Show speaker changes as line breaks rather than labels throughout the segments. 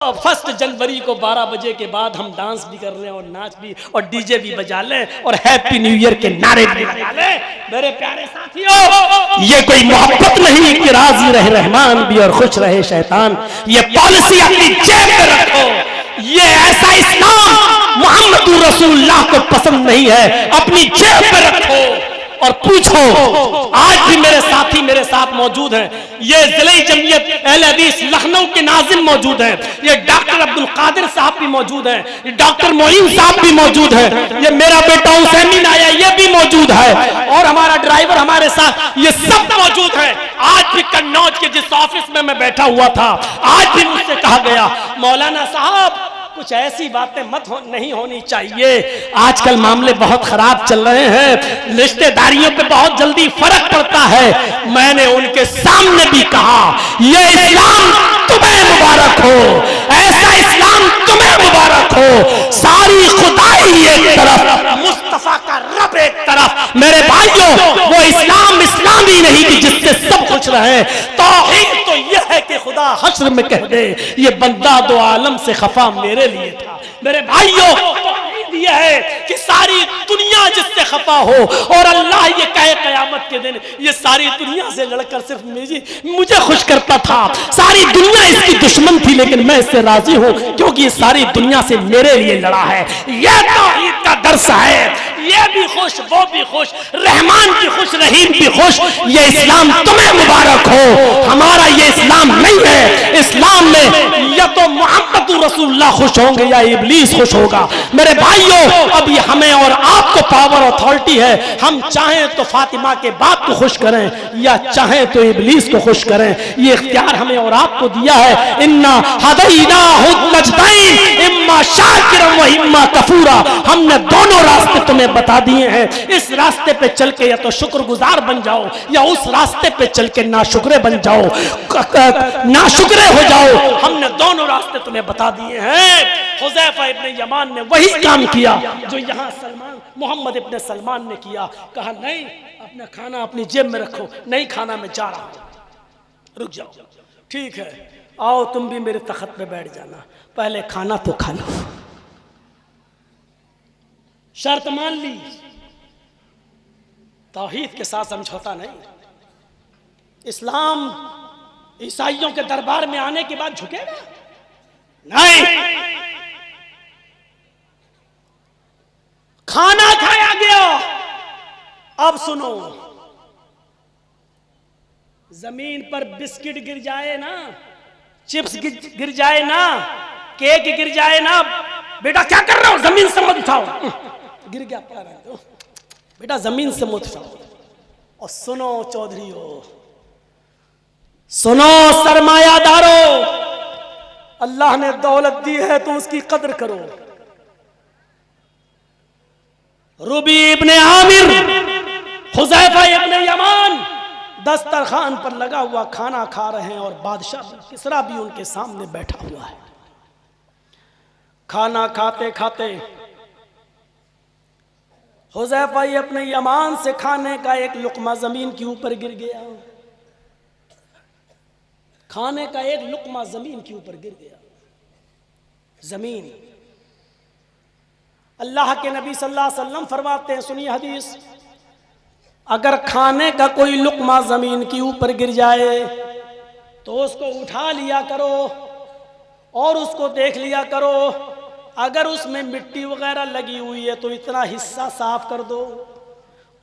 1 जनवरी को 12 बजे के बाद हम डांस भी कर लें और नाच भी और डीजे भी बजा लें और हैप्पी न्यू ईयर के नारे भी लगा लें। मेरे प्यारे साथियों, ये कोई मोहब्बत नहीं कि राजी रहे रहमान भी और खुश रहे शैतान। ये पॉलिसी अपनी जेब में रखो। ये ऐसा इस्लाम मोहम्मद रसूलुल्लाह को पसंद नहीं है, अपनी जेब में रखो और पूछो। आज भी मेरे साथी मेरे साथ मौजूद हैं। ये जिले जमीयत अहले हदीस लखनऊ के नाजिम मौजूद हैं। ये डॉक्टर अब्दुल कादिर साहब भी मौजूद हैं। ये डॉक्टर मोइन साहब भी मौजूद हैं। ये मेरा बेटा हुसैन आया, ये भी मौजूद है। और हमारा ड्राइवर हमारे साथ, ये सब मौजूद है। आज भी कन्नौज के जिस ऑफिस में मैं बैठा हुआ था, आज भी मुझसे कहा गया मौलाना साहब कुछ ऐसी बातें नहीं होनी चाहिए। आजकल मामले बहुत खराब चल रहे हैं, रिश्तेदारियों पे बहुत जल्दी फर्क पड़ता है। मैंने उनके सामने भी कहा, ये इस्लाम तुम्हें मुबारक हो, ऐसा इस्लाम तुम्हें मुबारक हो। सारी खुदाई एक तरफ, मुस्तफा का रब एक तरफ। मेरे भाइयों, वो इस्लाम इस्लामी नहीं कि जिससे सब खुश रहे। तौहीद तो यह है कि खुदा हश्र में कह दे, ये बंदा दो आलम से खफा मेरे लिए था। मेरे भाइयों, यह है कि सारी दुनिया जिससे खफा हो और अल्लाह ये कहे कयामत के दिन ये सारी दुनिया से लड़कर सिर्फ मुझे खुश करता था। सारी दुनिया इसकी दुश्मन थी, लेकिन मैं इससे राजी हूं क्योंकि ये सारी दुनिया से मेरे लिए लड़ा है। यह तौहीद का दर्स है। ये भी खुश, वो भी खुश, रहमान भी खुश, रहीम भी खुश। ये इस्लाम तुम्हें मुबारक हो। हमारा ये इस्लाम नहीं है। इस्लाम में या तो मोहम्मद रसूलुल्लाह खुश होंगे या इब्लीस खुश होगा। मेरे भाइयों, अब ये हमें और आपको पावर अथॉरिटी है। हम चाहें तो फातिमा के बाप को खुश करें या चाहें तो इब्लीस को खुश करें। ये इख्तियार हमें और आपको दिया है। इन्ना हदैनाहु नजदैन इम्मा शाकिरन व इम्मा कफूरा। हमने दोनों रास्ते तुम्हें बता दिए हैं। इस रास्ते पे चल के या तो शुक्रगुजार बन जाओ या उस रास्ते पे चल के नाशुक्रे बन जाओ, नाशुक्रे हो जाओ। हमने दोनों रास्ते तुम्हें बता दिए हैं। हुज़ैफा इब्ने यमान ने वही काम किया जो यहाँ मोहम्मद इब्ने सलमान ने किया। कहा नहीं, अपना खाना अपनी जेब में रखो, नहीं खाना मैं जा रहा हूं, रुक जाओ। ठीक है, आओ तुम भी मेरे तख्त पे बैठ जाना, पहले खाना तो खा लो। शर्त मान ली, तौहीद के साथ समझौता नहीं। इस्लाम ईसाइयों के दरबार में आने के बाद झुकेगा नहीं। खाना खाया गया। अब सुनो, जमीन पर बिस्किट गिर जाए ना, चिप्स गिर जाए ना, केक गिर जाए ना, बेटा क्या कर रहे हो, जमीन से मत उठाओ। गिर गया पड़ा रहे हो बेटा, जमीन से मत उठाओ। और सुनो चौधरीओ, सुनो सरमायादारों, अल्लाह ने दौलत दी है तो उसकी कदर करो। रुबी इब्ने आमिर, हुज़ैफा इब्ने यमान दस्तरखान पर लगा हुआ खाना खा रहे हैं और बादशाह किसरा भी उनके सामने बैठा हुआ है। खाना खाते खाते हुज़ैफा अपने यमान से खाने का एक लुकमा जमीन के ऊपर गिर गया। खाने का एक लुकमा जमीन के ऊपर गिर गया। जमीन, अल्लाह के नबी सल्लल्लाहु अलैहि वसल्लम फरमाते हैं, सुनिए हदीस, अगर खाने का कोई लुकमा जमीन के ऊपर गिर जाए तो उसको उठा लिया करो और उसको देख लिया करो। अगर उसमें मिट्टी वगैरह लगी हुई है तो इतना हिस्सा साफ कर दो,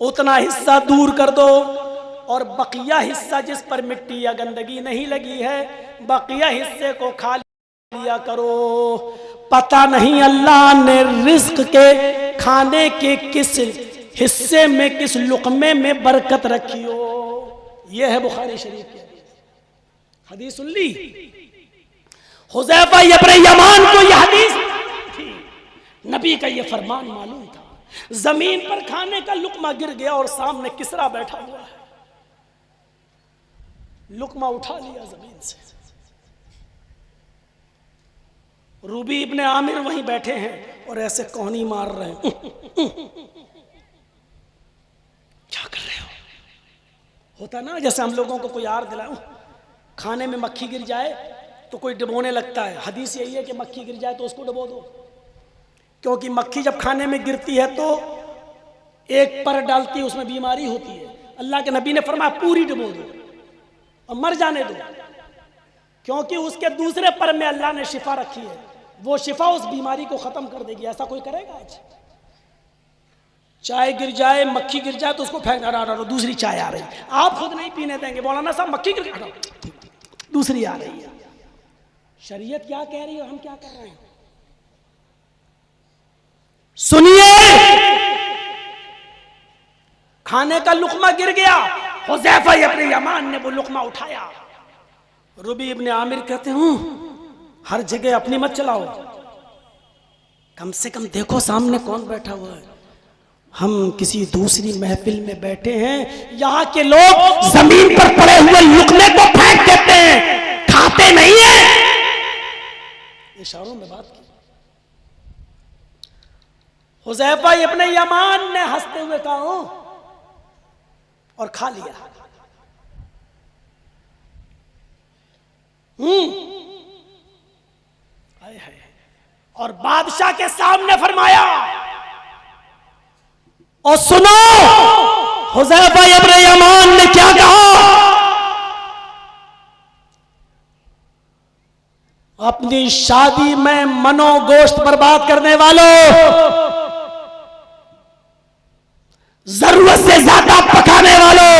उतना हिस्सा दूर कर दो, और बकिया हिस्सा जिस पर मिट्टी या गंदगी नहीं लगी है, बकिया हिस्से को खा लिया करो। पता नहीं अल्लाह ने रिज्क के खाने के किस हिस्से में, किस लुकमे में बरकत रखी हो। यह है बुखारी शरीफ की हदीस। सुन ली, हुज़ैफा इब्ने यमान को यह हदीस थी, नबी का यह फरमान मालूम था। जमीन पर खाने का लुकमा गिर गया और सामने किसरा बैठा हुआ है, लुकमा उठा लिया जमीन से। रूबी इब्ने आमिर वहीं बैठे हैं और ऐसे कौनी मार रहे हैं। क्या कर रहे हो? होता ना जैसे हम लोगों को कोई यार दिलाओ, खाने में मक्खी गिर जाए तो कोई डुबोने लगता है। हदीस यही है कि मक्खी गिर जाए तो उसको डुबो दो, क्योंकि मक्खी जब खाने में गिरती है तो एक पर डालती है, उसमें बीमारी होती है। अल्लाह के नबी ने फरमाया पूरी डुबो दो और मर जाने दो, क्योंकि उसके दूसरे पर में अल्लाह ने शिफा रखी है, वो शिफा उस बीमारी को खत्म कर देगी। ऐसा कोई करेगा आज? चाय गिर जाए, मक्खी गिर जाए तो उसको फेंक दो, दूसरी चाय आ रही, आप खुद नहीं पीने देंगे, मौलाना साहब मक्खी गिर गई, दूसरी आ रही है। शरीयत क्या कह रही है, हम क्या कर रहे हैं? सुनिए, खाने का लुकमा गिर गया, हुज़ैफा इब्न यमान ने वो लुकमा उठाया। रुबी इब्न आमिर कहते हूं हर जगह अपनी मत चलाओ, कम से कम देखो सामने कौन बैठा हुआ है। हम किसी दूसरी महफिल में बैठे हैं, यहाँ के लोग जमीन पर पड़े हुए लुकमे को फेंक देते हैं, खाते नहीं है। इशारों में बात की। हुज़ैफा इब्न यमान ने हंसते हुए कहा और खा लिया। हाय हाय। और बादशाह के सामने फरमाया, और सुनो हुज़ैफा इब्न यमान ने क्या कहा, अपनी शादी में मनोगोश्त बर्बाद करने वालों, जरूरत से ज्यादा पकाने वालों,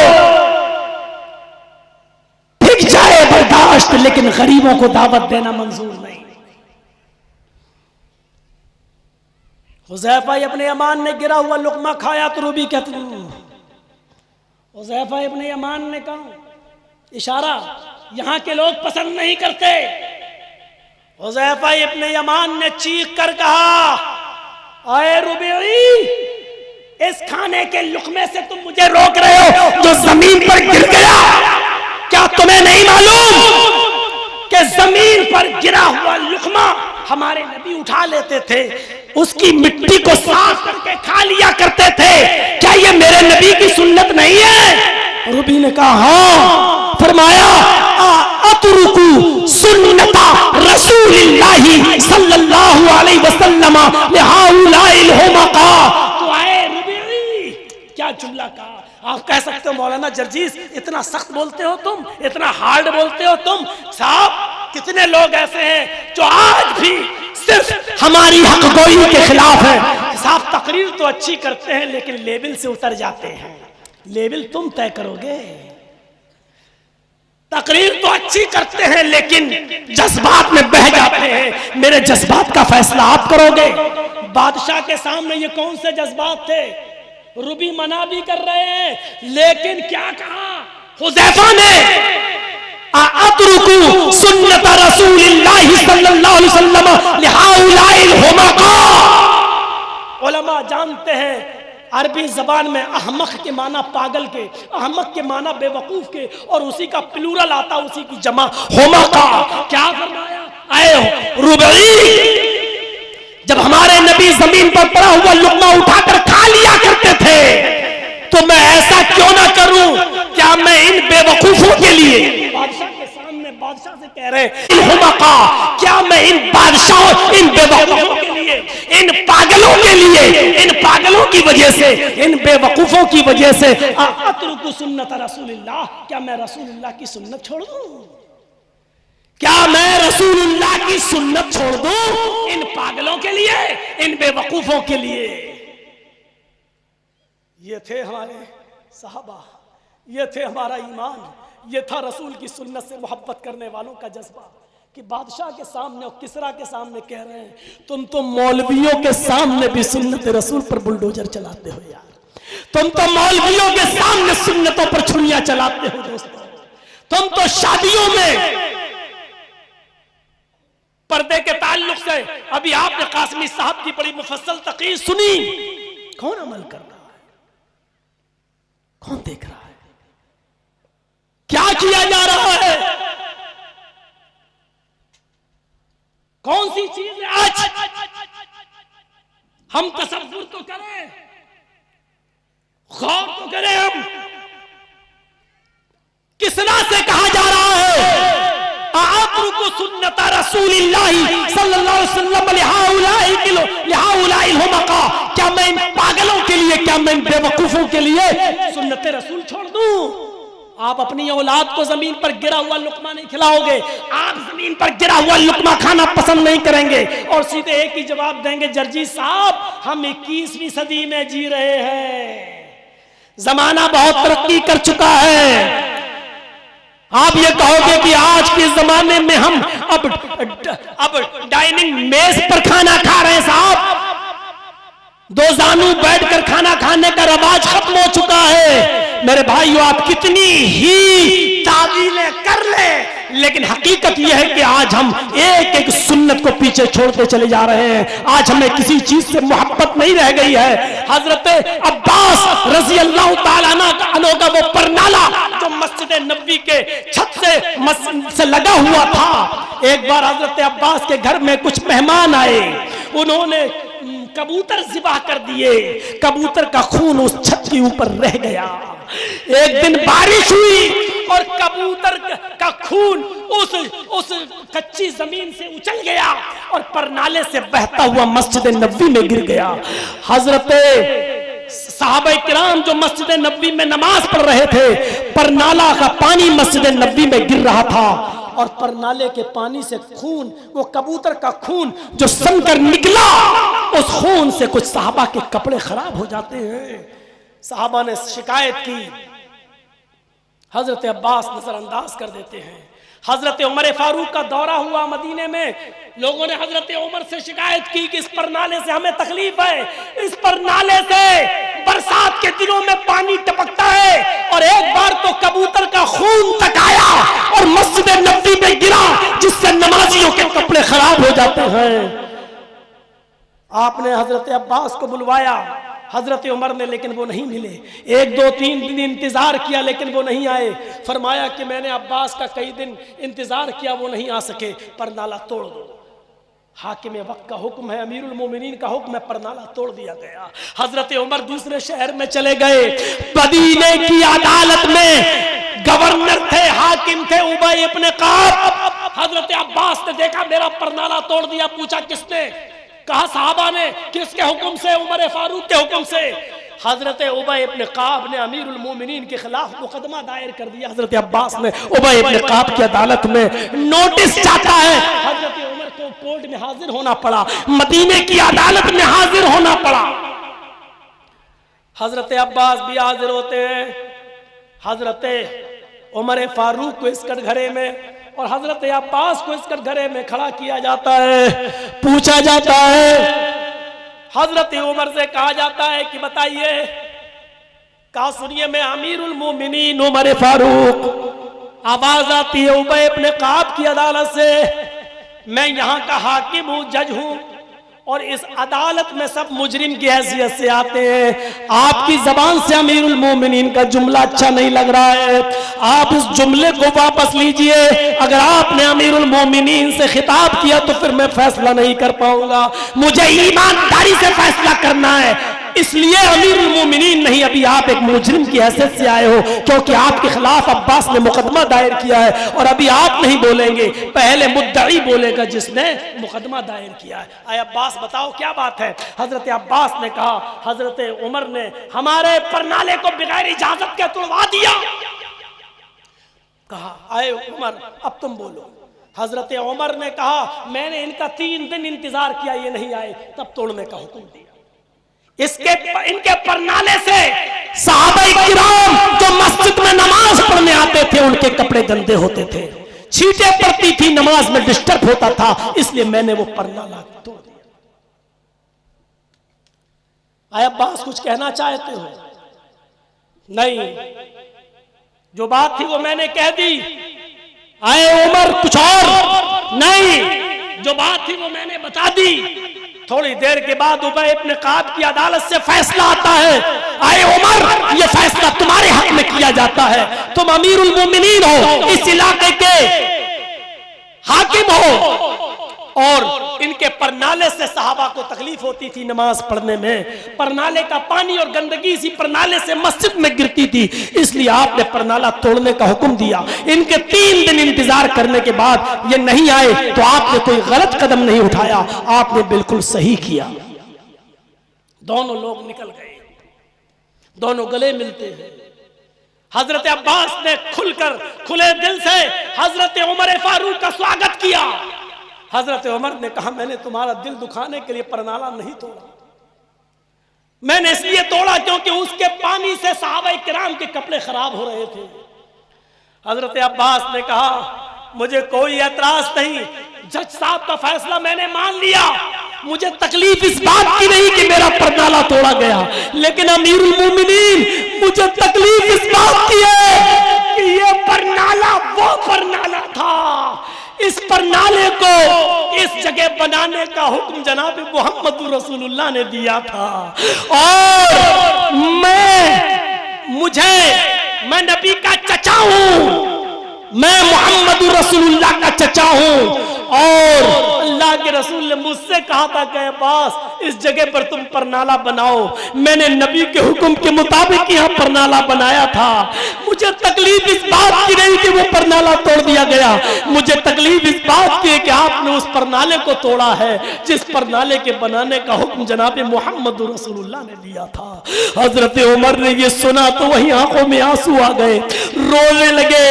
फिक जाए बर्दाश्त, लेकिन गरीबों को दावत देना मंजूर नहीं। हुज़ैफा इब्न यमान ने गिरा हुआ लुकमा खाया तो रूबी कहती, हुज़ैफा इब्न यमान ने कहा, इशारा, यहां के लोग पसंद नहीं करते। हुज़ैफा इब्न यमान ने चीख कर कहा, अरे रूबी, इस खाने के लुकमे से तुम मुझे रोक रहे हो जो जमीन पर गिर गया। क्या तुम्हें नहीं मालूम कि जमीन पर गिरा हुआ लुकमा हमारे नबी उठा लेते थे, उसकी मिट्टी को साफ करके खा लिया करते थे? क्या ये मेरे नबी की सुन्नत नहीं है? रूबी ने कहा हाँ। फरमाया, अतरुकु सुन्नता रसूलिल्लाहि सल्लल्लाहु अलैहि वसल्लम लिहाउलाइल हुमका। तो आए रूबी, क्या जुमला कहा। आप कह सकते हो मौलाना जर्जीस इतना सख्त बोलते हो तुम, इतना हार्ड बोलते हो तुम। साहब कितने लोग ऐसे हैं जो आज भी सिर्फ हमारी हकगोई के खिलाफ है। साहब तकरीर तो अच्छी करते हैं लेकिन लेवल से उतर जाते हैं। लेवल तुम तय करोगे। तकरीर तो अच्छी करते हैं लेकिन जज्बात में बह जाते हैं। मेरे जज्बात का फैसला आप करोगे। बादशाह के सामने ये कौन से जज्बात थे? रूबी मना भी कर रहे हैं लेकिन क्या कहा हुज़ैफा ने, अतरुकु सुन्नत रसूलिल्लाहि सल्लल्लाहु अलैहि वसल्लम लिहाउलाइल हुमका। उलमा जानते हैं अरबी जबान में अहमक के माना पागल के, अहमक के माना बेवकूफ के, और उसी का प्लूरल आता उसी की जमा हुमका। क्या फरमाया, आए रुबई, जब हमारे नबी जमीन पर पड़ा हुआ लुकमा उठाकर खा लिया करते थे तो मैं ऐसा क्यों ना करूं? क्या मैं इन बेवकूफों के लिए, बादशाह के सामने बादशाह से कह रहे हैं, क्या मैं इन बादशाहों, इन बेवकूफों के लिए, इन पागलों के लिए, इन पागलों की वजह से, इन बेवकूफों की वजह से अतरुकु सुन्नत रसूलिल्लाह, क्या मैं रसूलुल्लाह की सुन्नत छोड़ दूं? क्या मैं रसूलुल्लाह की सुन्नत छोड़ दूं इन पागलों के लिए, इन बेवकूफों के लिए? ये थे हमारे सहाबा, ये थे हमारा ईमान, ये था रसूल की सुन्नत से मोहब्बत करने वालों का जज्बा। कि बादशाह के सामने और किसरा के सामने कह रहे हैं, तुम तो मौलवियों के सामने भी सुन्नत रसूल पर बुलडोजर चलाते हो यार। तुम तो मौलवियों के सामने सुन्नतों पर छुरियां चलाते हो दोस्तों। तुम तो शादियों में पर्दे के ताल्लुक से, अभी आपने कासमी साहब की बड़ी मुफस्सल तकरीर सुनी, कौन अमल कर रहा है, कौन देख रहा है, क्या किया जा रहा है, कौन सी चीज है? आज हम तसव्वुर तो करें, गौर तो करें। हम किसना से कहा जा रहा है, सुन्नत रसूलिल्लाहि सल्लल्लाहु अलैहि वसल्लम लिहाउलाइल हुमका, क्या मैं इन पागलों के लिए, क्या मैं इन बेवकूफों के लिए सुन्नत रसूल छोड़ दूं? आप अपनी औलाद को जमीन पर गिरा हुआ लुकमा नहीं खिलाओगे, आप जमीन पर गिरा हुआ लुकमा खाना पसंद नहीं करेंगे और सीधे एक ही जवाब देंगे, जर्जी साहब हम 21वीं सदी में जी रहे हैं, जमाना बहुत तरक्की कर चुका है। आप ये कहोगे कि आज के जमाने में हम अब डाइनिंग मेज पर खाना खा रहे हैं साहब, दो जानू बैठकर खाना खाने का रवाज खत्म हो चुका है। मेरे भाइयों, आप कितनी ही तावीलें कर ले, लेकिन हकीकत यह है कि आज हम एक एक सुन्नत को पीछे छोड़ते चले जा रहे हैं। आज हमें किसी चीज से मोहब्बत नहीं रह गई है। हजरत अब्बास रजी अल्लाह ताला अन्हु का वो परनाला जो मस्जिद नबवी के छत से लगा हुआ था, एक बार हजरत अब्बास के घर में कुछ मेहमान आए, उन्होंने कबूतर ज़िबा कर दिए, कबूतर का खून उस छत के ऊपर रह गया। एक दिन बारिश हुई और कबूतर का खून उस कच्ची जमीन से उछल गया और परनाले से बहता हुआ मस्जिद नबवी में गिर गया। हजरत सहाबा किराम जो मस्जिद नबवी में नमाज पढ़ रहे थे, परनाला का पानी मस्जिद नबवी में गिर रहा था और परनाले के पानी से खून, वो कबूतर का खून जो सनकर निकला, उस खून से कुछ सहाबा के कपड़े खराब हो जाते हैं। सहाबा ने शिकायत की, हजरत अब्बास नजरअंदाज कर देते हैं। हजरत उमर फारूक का दौरा हुआ मदीने में, लोगों ने हजरत उमर से शिकायत की कि इस परनाले से हमें तकलीफ है, इस परनाले से बरसात के दिनों में पानी टपकता है और एक बार तो कबूतर का खून तक आया और मस्जिद नबवी में गिरा, जिससे नमाजियों के कपड़े खराब हो जाते हैं। आपने हजरत अब्बास को बुलवाया, हजरत उमर ने, लेकिन वो नहीं मिले। 1 2 3 दिन इंतजार किया लेकिन वो नहीं आए। फरमाया कि मैंने अब्बास का कई दिन इंतजार किया, वो नहीं आ सके, परनाला तोड़ दो। हाकिम वक्त का हुक्म है, अमीरुल मोमिनीन का हुक्म है, परनाला तोड़ दिया गया। हजरत उमर दूसरे शहर में चले गए। मदीने की अदालत में गवर्नर थे, हाकिम थे उबई इब्न काब। हजरत अब्बास ने देखा मेरा परनाला तोड़ दिया, पूछा किसने? कहा साहबा ने। किसके हुक्म से? उमर फारूक के हुक्म से। हजरत उबई इब्न काब ने अमीरुल मोमिनीन के खिलाफ मुकदमा दायर कर दिया। हजरत अब्बास ने उबई इब्न काब की अदालत में नोटिस चाहता है। हजरत उमर को कोर्ट में हाजिर होना पड़ा, मदीने की अदालत में हाजिर होना पड़ा। हजरत अब्बास भी हाजिर होते हैं। हजरत उमर फारूक को इस कटघरे में और हजरत अब्बास को इस कटघरे में खड़ा किया जाता है। पूछा जाता है, हजरत उमर से कहा जाता है कि बताइए। कहा सुनिए, मैं अमीरुल मोमिनीन उमर फारूक। आवाज आती है उबई इब्न काब की अदालत से, मैं यहाँ का हाकिम हूँ, जज हूँ और इस अदालत में सब मुजरिम की हैसियत से आते हैं। आपकी जबान से अमीरुल मोमिनीन का जुमला अच्छा नहीं लग रहा है, आप उस जुमले को वापस लीजिए। अगर आपने अमीरुल मोमिनीन से खिताब किया तो फिर मैं फैसला नहीं कर पाऊंगा, मुझे ईमानदारी से फैसला करना है। इसलिए अमीरुल मोमिनीन नहीं, अभी आप एक मुजरिम की हैसियत से आए हो, क्योंकि आपके खिलाफ अब्बास ने मुकदमा दायर किया है और अभी आप नहीं बोलेंगे, पहले मुद्दई बोलेगा जिसने मुकदमा दायर किया है। आए अब्बास बताओ क्या बात है? हजरत अब्बास ने कहा, हजरत उमर ने हमारे परनाले को बगैर इजाजत के तोड़वा दिया। कहा आए उमर अब तुम बोलो। हजरत उमर ने कहा मैंने इनका 3 दिन इंतजार किया, ये नहीं आए, तब तोड़ने का हुक्म दिया। इनके परनाले से सहाबाए किराम जो मस्जिद में नमाज पढ़ने आते थे उनके कपड़े गंदे होते थे, छींटे पड़ती थी, नमाज में डिस्टर्ब होता था, इसलिए मैंने वो परनाला तोड़ दिया। आए अब्बास कुछ कहना चाहते हो? नहीं, जो बात थी वो मैंने कह दी। आए उमर कुछ और? नहीं, जो बात थी वो मैंने बता दी। थोड़ी देर के बाद उबई इब्न काब की अदालत से फैसला आता है। आए उमर, ये फैसला तुम्हारे हक में किया जाता है, तुम अमीरुल मोमिनीन हो, इस इलाके के हाकिम हो, और इनके परनाले से सहाबा को तकलीफ होती थी नमाज पढ़ने में। परनाले का पानी और गंदगी इसी परनाले से मस्जिद में गिरती थी, इसलिए आपने परनाला तोड़ने का हुक्म दिया। इनके 3 दिन इंतजार करने के बाद ये नहीं आए तो आपने कोई गलत कदम नहीं उठाया, आपने बिल्कुल सही किया। दोनों लोग निकल गए, दोनों गले मिलते हैं। हजरत अब्बास ने खुलकर खुले दिल से हजरत उमर फारूक का स्वागत किया। हजरत उमर ने कहा, मैंने तुम्हारा दिल दुखाने के लिए परनाला नहीं तोड़ा, मैंने इसलिए तोड़ा क्योंकि उसके पानी से सहाबाए किराम के कपड़े खराब हो रहे थे। हजरत अब्बास ने कहा, मुझे कोई एतराज नहीं, जज साहब का फैसला मैंने मान लिया, मुझे तकलीफ इस बात की नहीं कि मेरा परनाला तोड़ा गया, लेकिन अमीरुल मोमिनीन मुझे तकलीफ इस बात की है कि ये परनाला वो परनाला था, इस परनाले को इस जगह बनाने का हुक्म जनाब मोहम्मद रसूलुल्लाह ने दिया था। और मैं नबी का चचा हूं, मैं मोहम्मद रसूलुल्लाह का चचा हूं। और अल्लाह के रसूल ने मुझसे कहा था कि अब्बास इस जगह पर तुम परनाला बनाओ, मैंने नबी के हुक्म के मुताबिक यहाँ परनाला बनाया था। मुझे तकलीफ इस बात की नहीं कि वो परनाला तोड़ दिया गया, मुझे तकलीफ इस बात की है कि आपने उस परनाले को तोड़ा है जिस परनाले के बनाने का हुक्म जनाब मोहम्मद रसूलुल्लाह ने दिया था। हजरत उमर ने ये सुना तो वही आंखों में आंसू आ गए, रोने लगे,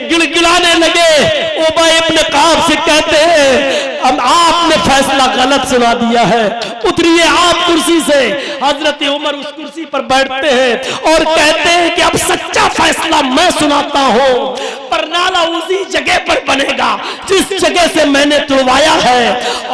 गिड़गिड़ाने लगे। उबय इब्न काब से कहते हैं, अब आपने फैसला गलत सुना दिया है, उतरिए आप कुर्सी से। हजरत उमर उस कुर्सी पर बैठते हैं और कहते हैं कि अब सच्चा फैसला मैं सुनाता हूं, परनाला उसी जगह पर बनेगा जिस जगह से मैंने तुड़वाया है,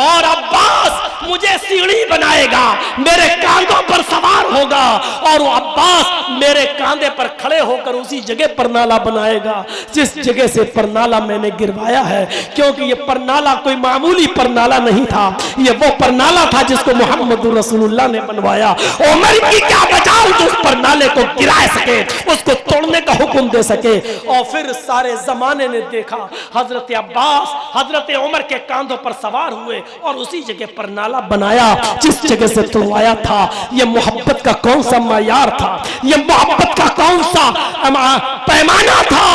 और अब्बास मुझे सीढ़ी बनाएगा, मेरे कांधों पर सवार होगा, और वो अब्बास मेरे कांधे पर खड़े होकर उसी जगह परनाला बनाएगा जिस जगह से परनाला मैंने गिरवाया है। क्योंकि ये परनाला कोई मामूली परनाला नहीं था, ये वो परनाला था जिसको मोहम्मद रसूलुल्लाह ने बनवाया। उमर की क्या मजाल जो उस परनाले को गिरा सके, उसको तोड़ने का हुक्म दे सके। और फिर सारे जमाने ने देखा हजरत अब्बास हजरत उमर के कांधों पर सवार हुए और उसी जगह परनाला बनाया जिस जगह से तोड़वाया था। ये मोहब्बत का कौन सा मयार था, ये मोहब्बत का कौन सा पैमाना था